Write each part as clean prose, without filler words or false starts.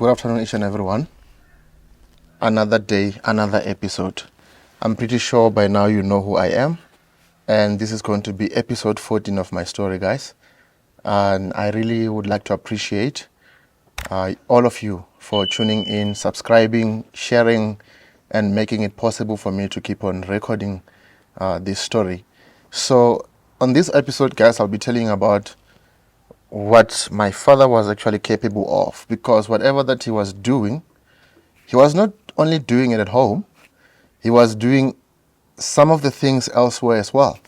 Good afternoon, each and everyone. Another day, another episode. I'm pretty sure by now you know who I am, and this is going to be episode 14 of my story, guys. And I really would like to appreciate all of you for tuning in, subscribing, sharing, and making it possible for me to keep on recording this story. So, on this episode, guys, I'll be telling about what my father was actually capable of, because whatever that he was doing, he was not only doing it at home, he was doing some of the things elsewhere as well.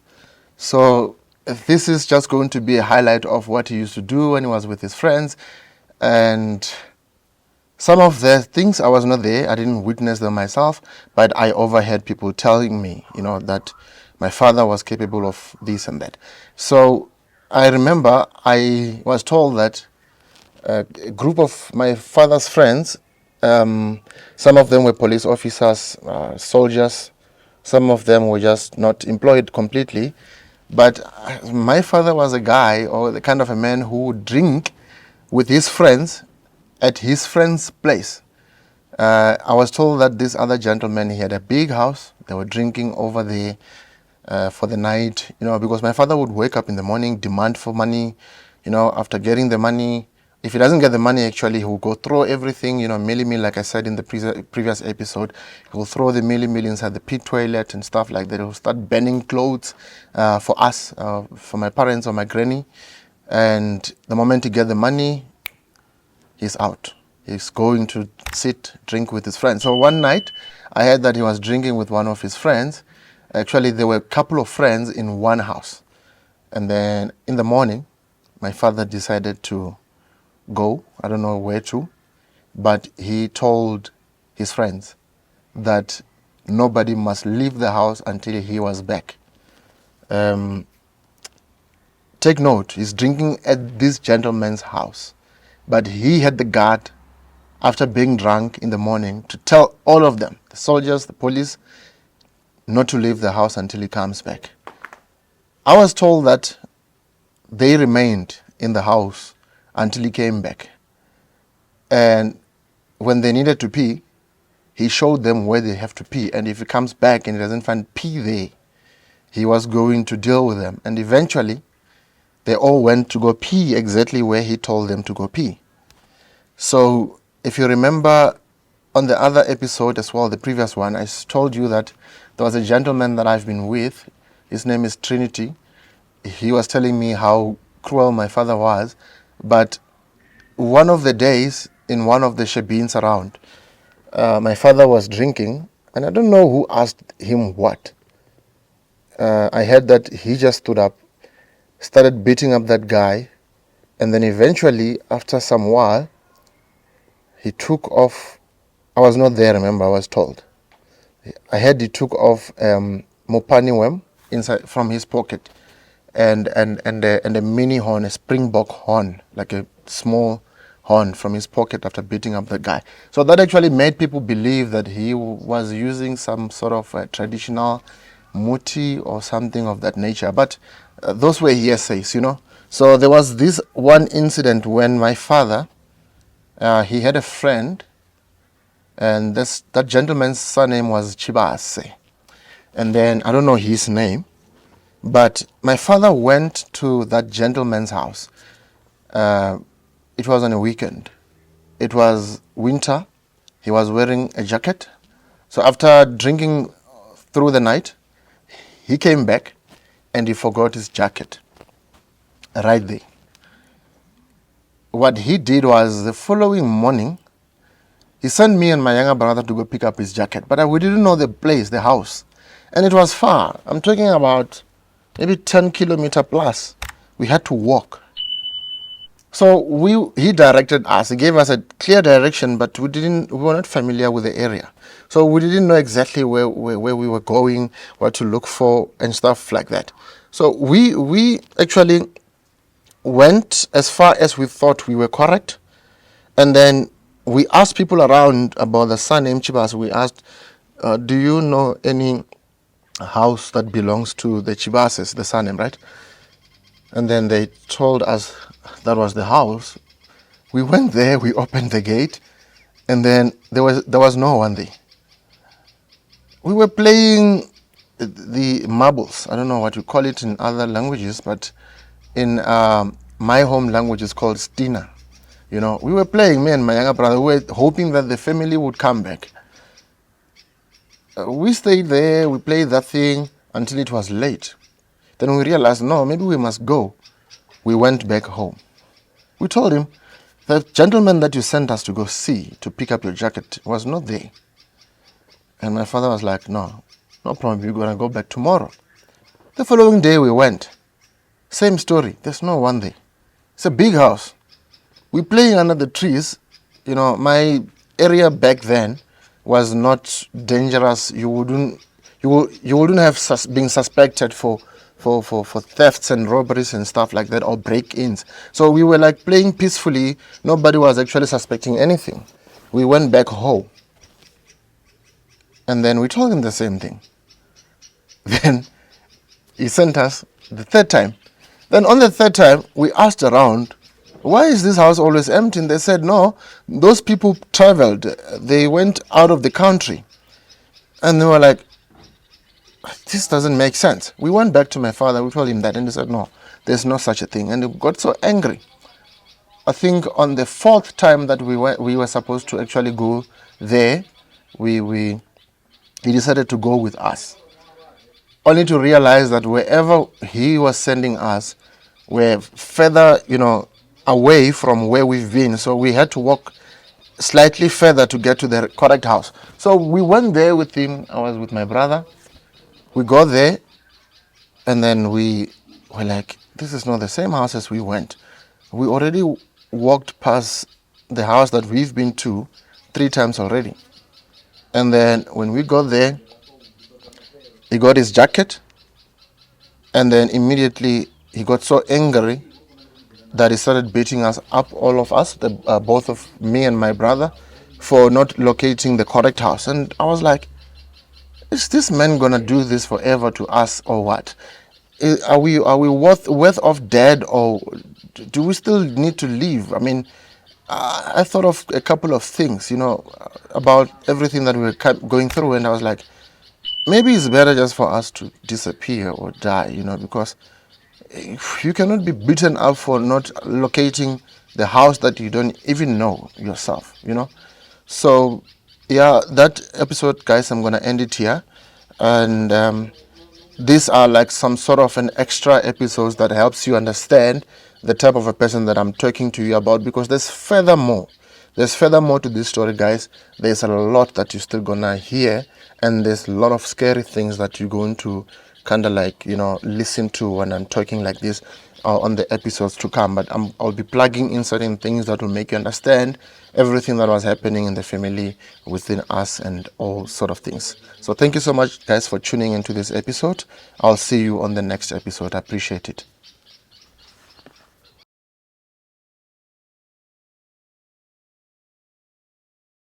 So this is just going to be a highlight of what he used to do when he was with his friends, and some of the things I was not there, I didn't witness them myself, but I overheard people telling me, that my father was capable of this and that. So I remember I was told that a group of my father's friends, some of them were police officers, soldiers, some of them were just not employed completely. But my father was a guy, or the kind of a man who would drink with his friends at his friend's place. I was told that this other gentleman, he had a big house. They were drinking over there for the night, because my father would wake up in the morning, demand for money, after getting the money. If he doesn't get the money, actually, he will go throw everything, milly-mill, like I said in the previous episode. He will throw the milly-mill inside the pit toilet and stuff like that. He will start burning clothes for us, for my parents or my granny. And the moment he gets the money, he's out. He's going to sit, drink with his friends. So one night, I heard that he was drinking with one of his friends. Actually, there were a couple of friends in one house. And then in the morning, my father decided to go. I don't know where to. But he told his friends that nobody must leave the house until he was back. Take note, he's drinking at this gentleman's house. But he had the guard, after being drunk in the morning, to tell all of them, the soldiers, the police, not to leave the house until he comes back. I was told that they remained in the house until he came back. And when they needed to pee, he showed them where they have to pee. And if he comes back and he doesn't find pee there, he was going to deal with them. And eventually, they all went to go pee exactly where he told them to go pee. So if you remember on the other episode as well, the previous one, I told you that there was a gentleman that I've been with. His name is Trinity. He was telling me how cruel my father was. But one of the days in one of the shebeens around, my father was drinking, and I don't know who asked him what. I heard that he just stood up, started beating up that guy, and then eventually, after some while, he took off. I was not there, remember, I was told. I heard he took off Mopani Wem inside from his pocket, and a mini horn, a Springbok horn, like a small horn from his pocket after beating up the guy. So that actually made people believe that he was using some sort of traditional muti or something of that nature. But those were hearsays, So there was this one incident when my father, he had a friend, and that gentleman's surname was Chibase. And then, I don't know his name, but my father went to that gentleman's house. It was on a weekend. It was winter. He was wearing a jacket. So after drinking through the night, he came back and he forgot his jacket right there. What he did was, the following morning, he sent me and my younger brother to go pick up his jacket. But we didn't know the place, the house. And it was far. I'm talking about maybe 10 kilometers plus. We had to walk. So he directed us. He gave us a clear direction, but we were not familiar with the area. So we didn't know exactly where we were going, what to look for, and stuff like that. So we actually went as far as we thought we were correct. And then we asked people around about the surname Chibas. We asked, do you know any house that belongs to the Chibases, the surname, right? And then they told us that was the house. We went there, we opened the gate, And then there was no one there. We were playing the marbles. I don't know what you call it in other languages, but in my home language it's called Stina. You know, we were playing, me and my younger brother, we were hoping that the family would come back. We stayed there, we played that thing until it was late. Then we realized, no, maybe we must go. We went back home. We told him, the gentleman that you sent us to go see, to pick up your jacket, was not there. And my father was like, no problem, we're going to go back tomorrow. The following day we went. Same story, there's no one there. It's a big house. We're playing under the trees. You know, my area back then was not dangerous. You wouldn't have been suspected for thefts and robberies and stuff like that, or break-ins. So we were like playing peacefully. Nobody was actually suspecting anything. We went back home. And then we told him the same thing. Then he sent us the third time. Then on the third time, we asked around, why is this house always empty? And they said, no, those people traveled. They went out of the country. And they were like, this doesn't make sense. We went back to my father. We told him that. And he said, no, there's no such a thing. And he got so angry. I think on the fourth time that we were supposed to actually go there, he decided to go with us. Only to realize that wherever he was sending us were further, away from where we've been. So we had to walk slightly further to get to the correct house. So we went there with him. I was with my brother. We got there, and then we were like, this is not the same house as we went. We already walked past the house that we've been to 3 times already. And then when we got there, he got his jacket, and then immediately he got so angry that he started beating us up, all of us, both of me and my brother, for not locating the correct house. And I was like, is this man gonna do this forever to us, or what? Are we worth of dead, or do we still need to leave? I mean, I thought of a couple of things, about everything that we were going through, and I was like, maybe it's better just for us to disappear or die, because you cannot be beaten up for not locating the house that you don't even know yourself, So, yeah, that episode, guys, I'm going to end it here. And these are like some sort of an extra episodes that helps you understand the type of a person that I'm talking to you about, because there's furthermore to this story, guys. There's a lot that you're still gonna hear, and there's a lot of scary things that you're going to kind of like, listen to when I'm talking like this on the episodes to come. But I'll be plugging in certain things that will make you understand everything that was happening in the family, within us, and all sort of things. So thank you so much, guys, for tuning into this episode. I'll see you on the next episode. I appreciate it.